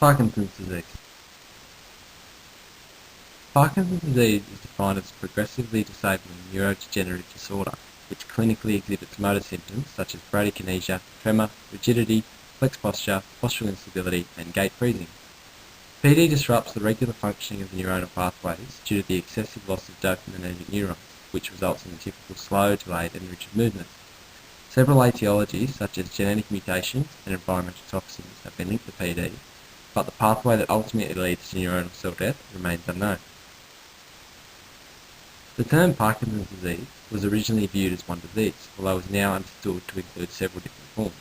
Parkinson's disease. Parkinson's disease is defined as a progressively disabling neurodegenerative disorder which clinically exhibits motor symptoms such as bradykinesia, tremor, rigidity, flex posture, postural instability, and gait freezing. PD disrupts the regular functioning of the neuronal pathways due to the excessive loss of dopaminergic neurons, which results in the typical slow, delayed, and rigid movements. Several etiologies, such as genetic mutations and environmental toxins, have been linked to PD, but the pathway that ultimately leads to neuronal cell death remains unknown. The term Parkinson's disease was originally viewed as one disease, although is now understood to include several different forms.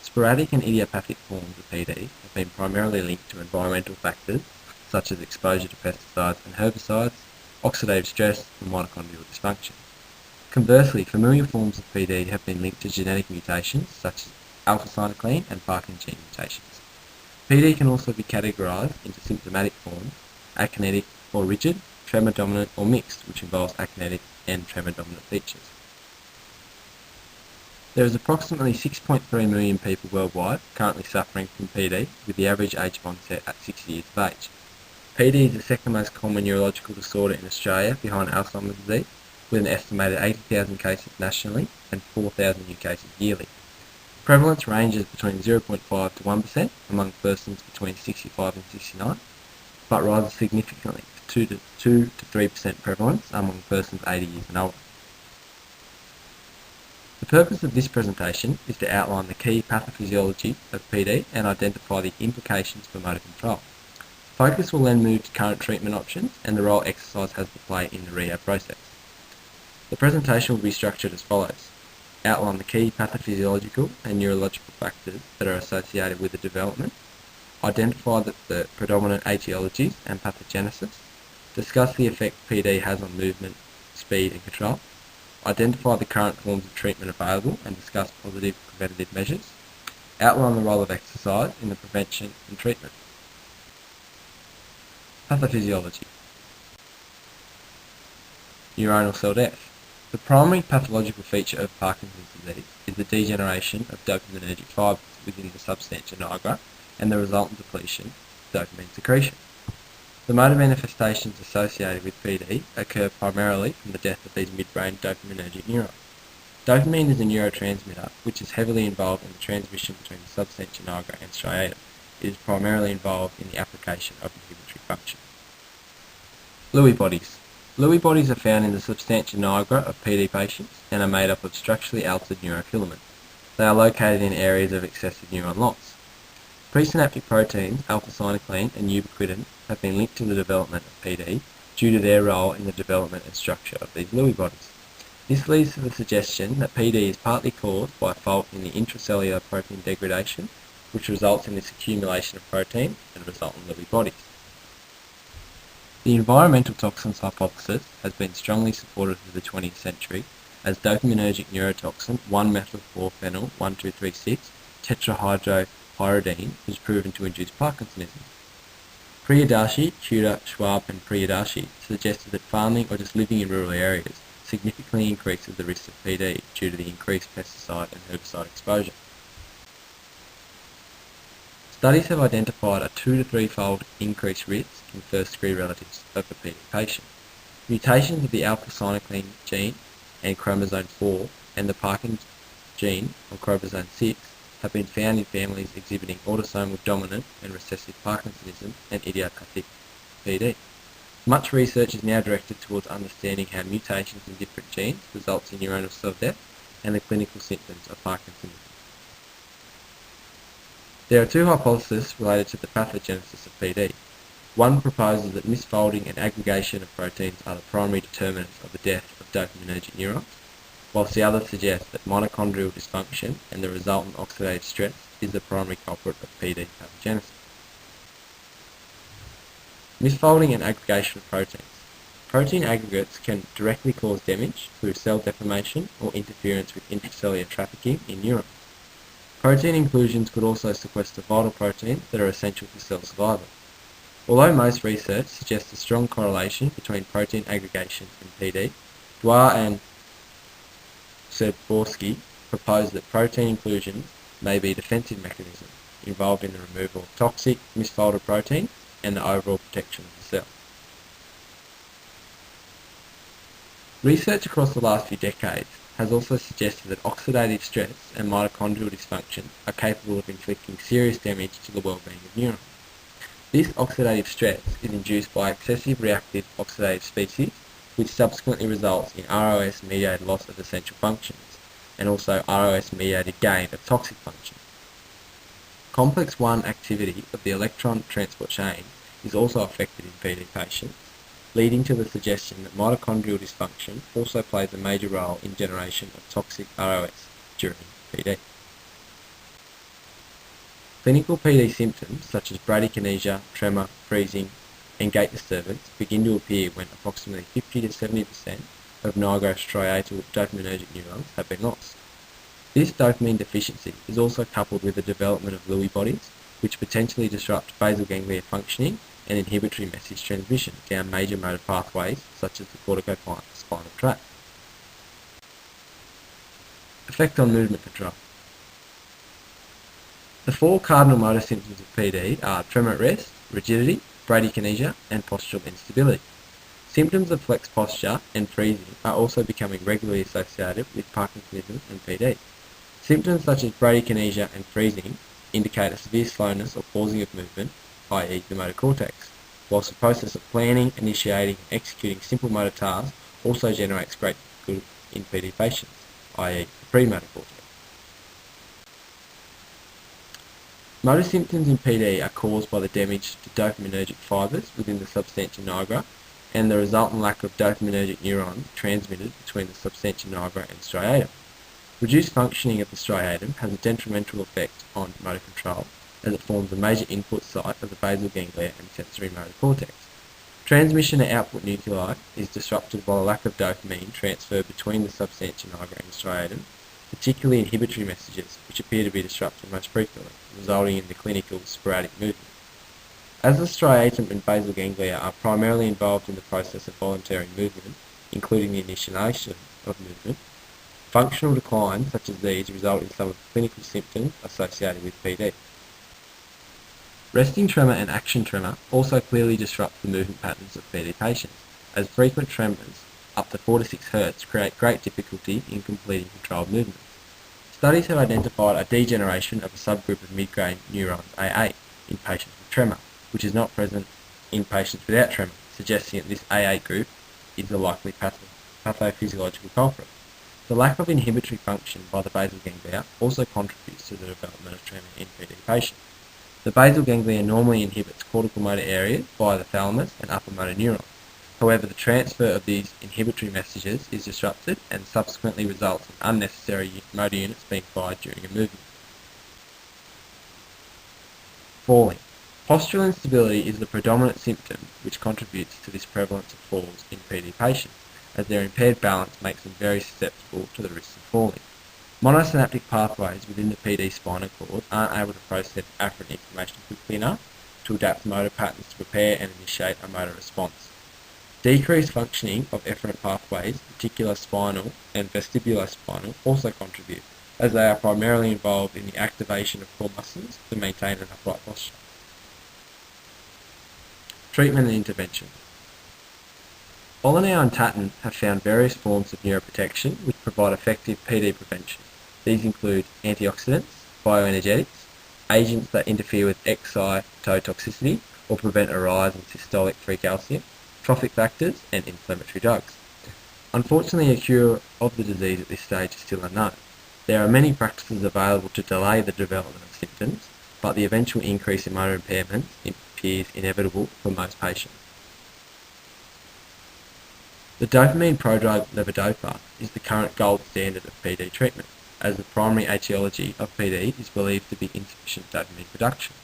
Sporadic and idiopathic forms of PD have been primarily linked to environmental factors such as exposure to pesticides and herbicides, oxidative stress, and mitochondrial dysfunction. Conversely, familiar forms of PD have been linked to genetic mutations such as alpha-synuclein and Parkin gene mutations. PD can also be categorized into symptomatic forms, akinetic or rigid, tremor dominant or mixed, which involves akinetic and tremor dominant features. There is approximately 6.3 million people worldwide currently suffering from PD, with the average age of onset at 60 years of age. PD is the second most common neurological disorder in Australia behind Alzheimer's disease, with an estimated 80,000 cases nationally and 4,000 new cases yearly. Prevalence ranges between 0.5 to 1% among persons between 65 and 69, but rises significantly to 2 to 3% prevalence among persons 80 years and older. The purpose of this presentation is to outline the key pathophysiology of PD and identify the implications for motor control. Focus will then move to current treatment options and the role exercise has to play in the rehab process. The presentation will be structured as follows. Outline the key pathophysiological and neurological factors that are associated with the development, identify the predominant etiologies and pathogenesis, discuss the effect PD has on movement, speed and control, identify the current forms of treatment available and discuss positive preventative measures, outline the role of exercise in the prevention and treatment. Pathophysiology. Neuronal cell death. The primary pathological feature of Parkinson's disease is the degeneration of dopaminergic fibres within the substantia nigra and the resultant depletion of dopamine secretion. The motor manifestations associated with PD occur primarily from the death of these midbrain dopaminergic neurons. Dopamine is a neurotransmitter which is heavily involved in the transmission between the substantia nigra and striatum. It is primarily involved in the application of inhibitory function. Lewy bodies. Lewy bodies are found in the substantia nigra of PD patients and are made up of structurally altered neurofilaments. They are located in areas of excessive neuron loss. Presynaptic proteins, alpha-synuclein and ubiquitin, have been linked to the development of PD due to their role in the development and structure of these Lewy bodies. This leads to the suggestion that PD is partly caused by a fault in the intracellular protein degradation, which results in this accumulation of protein and resultant Lewy bodies. The environmental toxins hypothesis has been strongly supported through the 20th century as dopaminergic neurotoxin 1-methylphenol-1236 tetrahydropyridine was proven to induce Parkinsonism. Priyadarshy, Tudor, Schwab and Priyadarshy suggested that farming or just living in rural areas significantly increases the risk of PD due to the increased pesticide and herbicide exposure. Studies have identified a 2 to 3-fold increased risk in first-degree relatives of a PD patient. Mutations of the alpha-synuclein gene and chromosome 4 and the Parkin gene on chromosome 6 have been found in families exhibiting autosomal dominant and recessive Parkinsonism and idiopathic PD. Much research is now directed towards understanding how mutations in different genes results in neuronal cell death and the clinical symptoms of Parkinsonism. There are two hypotheses related to the pathogenesis of PD. One proposes that misfolding and aggregation of proteins are the primary determinants of the death of dopaminergic neurons, whilst the other suggests that mitochondrial dysfunction and the resultant oxidative stress is the primary culprit of PD pathogenesis. Misfolding and aggregation of proteins. Protein aggregates can directly cause damage through cell deformation or interference with intracellular trafficking in neurons. Protein inclusions could also sequester vital proteins that are essential for cell survival. Although most research suggests a strong correlation between protein aggregation and PD, Dwyer and Serborsky proposed that protein inclusions may be a defensive mechanism, involved in the removal of toxic, misfolded protein and the overall protection of the cell. Research across the last few decades has also suggested that oxidative stress and mitochondrial dysfunction are capable of inflicting serious damage to the well-being of neurons. This oxidative stress is induced by excessive reactive oxidative species, which subsequently results in ROS-mediated loss of essential functions, and also ROS-mediated gain of toxic functions. Complex 1 activity of the electron transport chain is also affected in PD patients, leading to the suggestion that mitochondrial dysfunction also plays a major role in generation of toxic ROS during PD. Clinical PD symptoms such as bradykinesia, tremor, freezing, and gait disturbance begin to appear when approximately 50 to 70% of nigrostriatal dopaminergic neurons have been lost. This dopamine deficiency is also coupled with the development of Lewy bodies, which potentially disrupt basal ganglia functioning and inhibitory message transmission down major motor pathways such as the corticospinal tract. Effect on movement control. The four cardinal motor symptoms of PD are tremor at rest, rigidity, bradykinesia, and postural instability. Symptoms of flex posture and freezing are also becoming regularly associated with Parkinsonism and PD. Symptoms such as bradykinesia and freezing indicate a severe slowness or pausing of movement, i.e. the motor cortex, whilst the process of planning, initiating, and executing simple motor tasks also generates great difficulty in PD patients, i.e. the premotor cortex. Motor symptoms in PD are caused by the damage to dopaminergic fibres within the substantia nigra and the resultant lack of dopaminergic neurons transmitted between the substantia nigra and striatum. Reduced functioning of the striatum has a detrimental effect on motor control, as it forms a major input site of the basal ganglia and sensory motor cortex. Transmission to output nuclei is disrupted by the lack of dopamine transfer between the substantia nigra and the striatum, particularly inhibitory messages, which appear to be disrupted most frequently, resulting in the clinical sporadic movement. As the striatum and basal ganglia are primarily involved in the process of voluntary movement, including the initiation of movement, functional declines such as these result in some of the clinical symptoms associated with PD. Resting tremor and action tremor also clearly disrupt the movement patterns of PD patients, as frequent tremors up to 4 to 6 Hz create great difficulty in completing controlled movements. Studies have identified a degeneration of a subgroup of mid-grade neurons AA in patients with tremor, which is not present in patients without tremor, suggesting that this AA group is the likely pathophysiological culprit. The lack of inhibitory function by the basal ganglia also contributes to the development of tremor in PD patients. The basal ganglia normally inhibits cortical motor areas via the thalamus and upper motor neurons. However, the transfer of these inhibitory messages is disrupted and subsequently results in unnecessary motor units being fired during a movement. Falling. Postural instability is the predominant symptom which contributes to this prevalence of falls in PD patients, as their impaired balance makes them very susceptible to the risks of falling. Monosynaptic pathways within the PD spinal cord aren't able to process afferent information quickly enough to adapt motor patterns to prepare and initiate a motor response. Decreased functioning of efferent pathways, particular spinal and vestibulospinal, also contribute, as they are primarily involved in the activation of core muscles to maintain an upright posture. Treatment and intervention. Olanow and Tatton have found various forms of neuroprotection which provide effective PD prevention. These include antioxidants, bioenergetics, agents that interfere with excitotoxicity or prevent a rise in systolic free calcium, trophic factors, and inflammatory drugs. Unfortunately, a cure of the disease at this stage is still unknown. There are many practices available to delay the development of symptoms, but the eventual increase in motor impairment appears inevitable for most patients. The dopamine prodrug levodopa is the current gold standard of PD treatment, as the primary etiology of PD is believed to be insufficient dopamine production.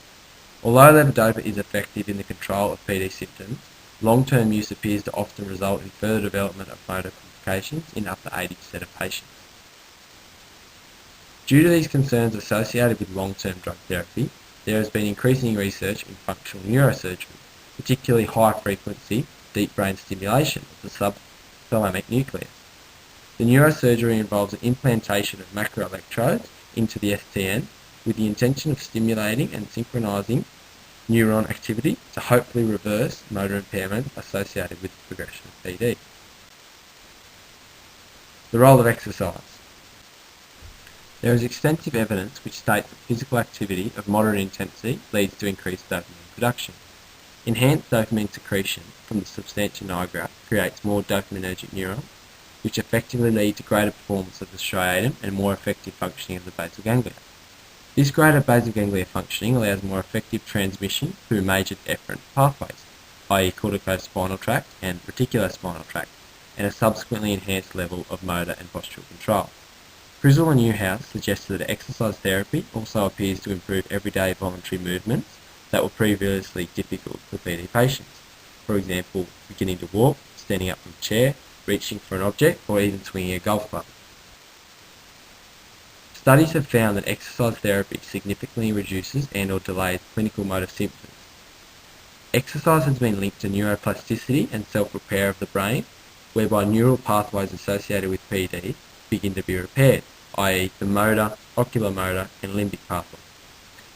Although levodopa is effective in the control of PD symptoms, long-term use appears to often result in further development of motor complications in up to 80% of patients. Due to these concerns associated with long-term drug therapy, there has been increasing research in functional neurosurgery, particularly high-frequency deep brain stimulation of the subthalamic nucleus. The neurosurgery involves an implantation of macroelectrodes into the STN with the intention of stimulating and synchronizing neuron activity to hopefully reverse motor impairment associated with the progression of PD. The role of exercise. There is extensive evidence which states that physical activity of moderate intensity leads to increased dopamine production. Enhanced dopamine secretion from the substantia nigra creates more dopaminergic neurons, which effectively lead to greater performance of the striatum and more effective functioning of the basal ganglia. This greater basal ganglia functioning allows more effective transmission through major efferent pathways, i.e. corticospinal tract and reticulospinal tract, and a subsequently enhanced level of motor and postural control. Frizzle and Newhouse suggested that exercise therapy also appears to improve everyday voluntary movements that were previously difficult for PD patients. For example, beginning to walk, standing up from a chair, reaching for an object, or even swinging a golf club. Studies have found that exercise therapy significantly reduces and/or delays clinical motor symptoms. Exercise has been linked to neuroplasticity and self-repair of the brain, whereby neural pathways associated with PD begin to be repaired, i.e. the motor, oculomotor, and limbic pathways.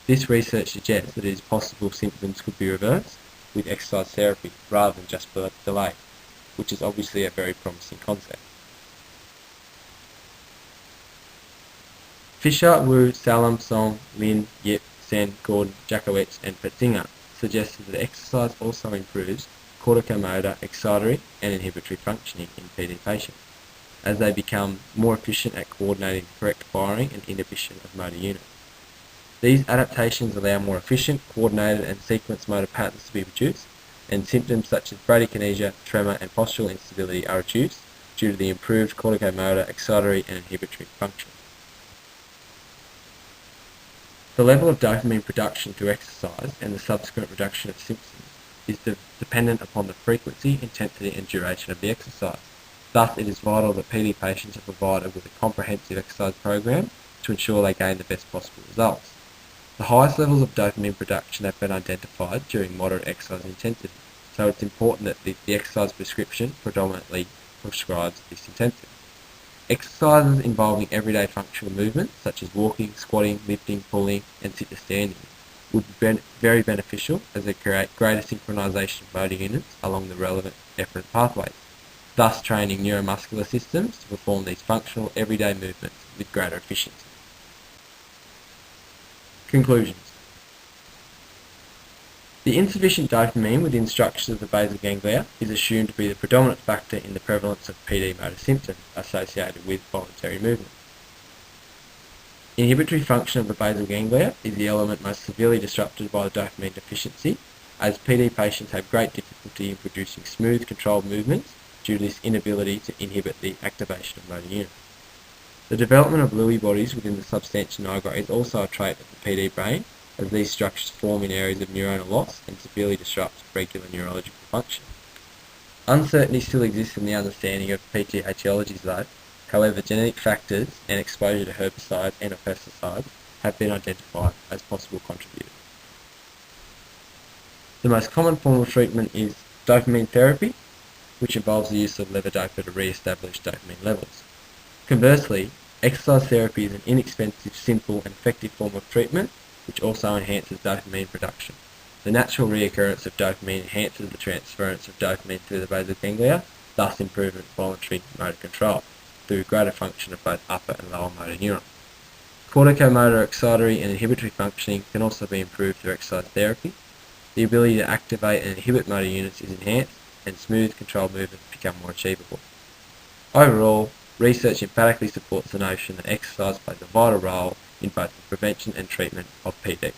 This research suggests that it is possible symptoms could be reversed with exercise therapy rather than just delayed, which is obviously a very promising concept. Fisher, Wu, Salem, Song, Lin, Yip, Sen, Gordon, Jakowitz, and Petzinger suggested that exercise also improves corticomotor, excitatory, and inhibitory functioning in PD patients, as they become more efficient at coordinating the correct firing and inhibition of motor units. These adaptations allow more efficient, coordinated, and sequenced motor patterns to be produced, and symptoms such as bradykinesia, tremor, and postural instability are reduced due to the improved corticomotor, excitatory, and inhibitory function. The level of dopamine production through exercise and the subsequent reduction of symptoms is dependent upon the frequency, intensity, and duration of the exercise. Thus, it is vital that PD patients are provided with a comprehensive exercise program to ensure they gain the best possible results. The highest levels of dopamine production have been identified during moderate exercise intensity, so it's important that the exercise prescription predominantly prescribes this intensity. Exercises involving everyday functional movements, such as walking, squatting, lifting, pulling, and sit-to-standing, would be very beneficial as they create greater synchronization of motor units along the relevant efferent pathways, thus training neuromuscular systems to perform these functional everyday movements with greater efficiency. Conclusions. The insufficient dopamine within structures of the basal ganglia is assumed to be the predominant factor in the prevalence of PD motor symptoms associated with voluntary movement. Inhibitory function of the basal ganglia is the element most severely disrupted by the dopamine deficiency, as PD patients have great difficulty in producing smooth, controlled movements due to this inability to inhibit the activation of motor units. The development of Lewy bodies within the substantia nigra is also a trait of the PD brain, as these structures form in areas of neuronal loss and severely disrupt regular neurological function. Uncertainty still exists in the understanding of PT etiologies though. However, genetic factors and exposure to herbicides and pesticides have been identified as possible contributors. The most common form of treatment is dopamine therapy, which involves the use of levodopa to re-establish dopamine levels. Conversely, exercise therapy is an inexpensive, simple, and effective form of treatment, which also enhances dopamine production. The natural reoccurrence of dopamine enhances the transference of dopamine through the basal ganglia, thus improving voluntary motor control through greater function of both upper and lower motor neurons. Corticomotor, excitatory, and inhibitory functioning can also be improved through exercise therapy. The ability to activate and inhibit motor units is enhanced, and smooth, controlled movements become more achievable. Overall, research emphatically supports the notion that exercise plays a vital role in both the prevention and treatment of PD.